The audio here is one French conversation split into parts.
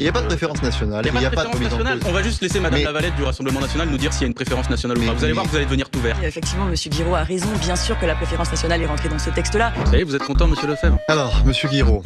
Il n'y a pas de préférence nationale, il n'y a pas de remise en nationale. cause. On va juste laisser Madame Lavalette du Rassemblement National nous dire s'il y a une préférence nationale ou pas. Vous allez voir que vous allez devenir tout vert. Et effectivement, Monsieur Guiraud a raison. Bien sûr que la préférence nationale est rentrée dans ce texte-là. Ça y est, vous êtes content, Monsieur Lefebvre? Alors, Monsieur Guiraud.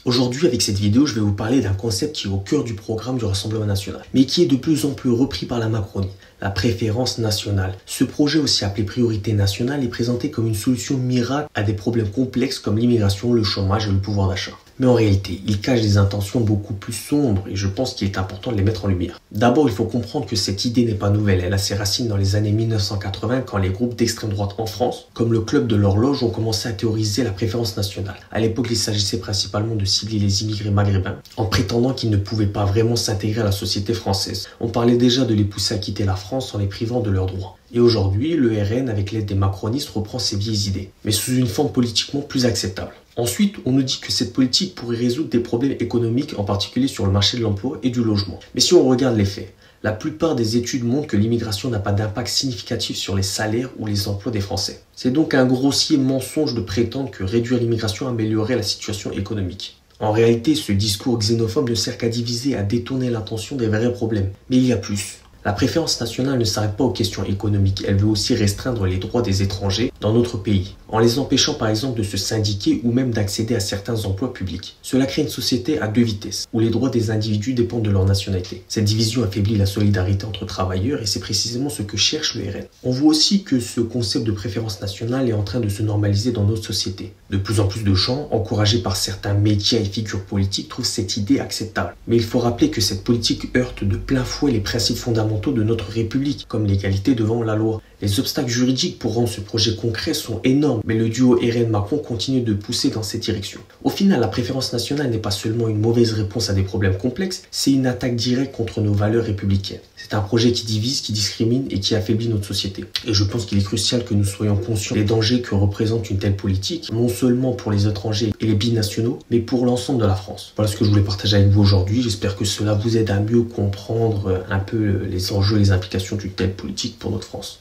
Aujourd'hui, avec cette vidéo, je vais vous parler d'un concept qui est au cœur du programme du Rassemblement National, mais qui est de plus en plus repris par la Macronie, la préférence nationale. Ce projet, aussi appelé priorité nationale, est présenté comme une solution miracle à des problèmes complexes comme l'immigration, le chômage et le pouvoir d'achat. Mais en réalité, il cache des intentions beaucoup plus sombres et je pense qu'il est important de les mettre en lumière. D'abord, il faut comprendre que cette idée n'est pas nouvelle. Elle a ses racines dans les années 1980 quand les groupes d'extrême droite en France, comme le Club de l'Horloge, ont commencé à théoriser la préférence nationale. À l'époque, il s'agissait principalement de cibler les immigrés maghrébins en prétendant qu'ils ne pouvaient pas vraiment s'intégrer à la société française. On parlait déjà de les pousser à quitter la France en les privant de leurs droits. Et aujourd'hui, le RN, avec l'aide des macronistes, reprend ces vieilles idées, mais sous une forme politiquement plus acceptable. Ensuite, on nous dit que cette politique pourrait résoudre des problèmes économiques, en particulier sur le marché de l'emploi et du logement. Mais si on regarde les faits, la plupart des études montrent que l'immigration n'a pas d'impact significatif sur les salaires ou les emplois des Français. C'est donc un grossier mensonge de prétendre que réduire l'immigration améliorerait la situation économique. En réalité, ce discours xénophobe ne sert qu'à diviser et à détourner l'attention des vrais problèmes. Mais il y a plus. La préférence nationale ne s'arrête pas aux questions économiques, elle veut aussi restreindre les droits des étrangers dans notre pays, en les empêchant par exemple de se syndiquer ou même d'accéder à certains emplois publics. Cela crée une société à deux vitesses, où les droits des individus dépendent de leur nationalité. Cette division affaiblit la solidarité entre travailleurs et c'est précisément ce que cherche le RN. On voit aussi que ce concept de préférence nationale est en train de se normaliser dans notre société. De plus en plus de gens, encouragés par certains médias et figures politiques, trouvent cette idée acceptable. Mais il faut rappeler que cette politique heurte de plein fouet les principes fondamentaux de notre République, comme l'égalité devant la loi. Les obstacles juridiques pour rendre ce projet concret sont énormes, mais le duo RN-Macron continue de pousser dans cette direction. Au final, la préférence nationale n'est pas seulement une mauvaise réponse à des problèmes complexes, c'est une attaque directe contre nos valeurs républicaines. C'est un projet qui divise, qui discrimine et qui affaiblit notre société. Et je pense qu'il est crucial que nous soyons conscients des dangers que représente une telle politique, non seulement pour les étrangers et les binationaux, mais pour l'ensemble de la France. Voilà ce que je voulais partager avec vous aujourd'hui. J'espère que cela vous aide à mieux comprendre un peu les enjeux et les implications d'une telle politique pour notre France.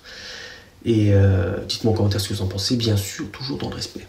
Et dites-moi en commentaire ce que vous en pensez, bien sûr, toujours dans le respect.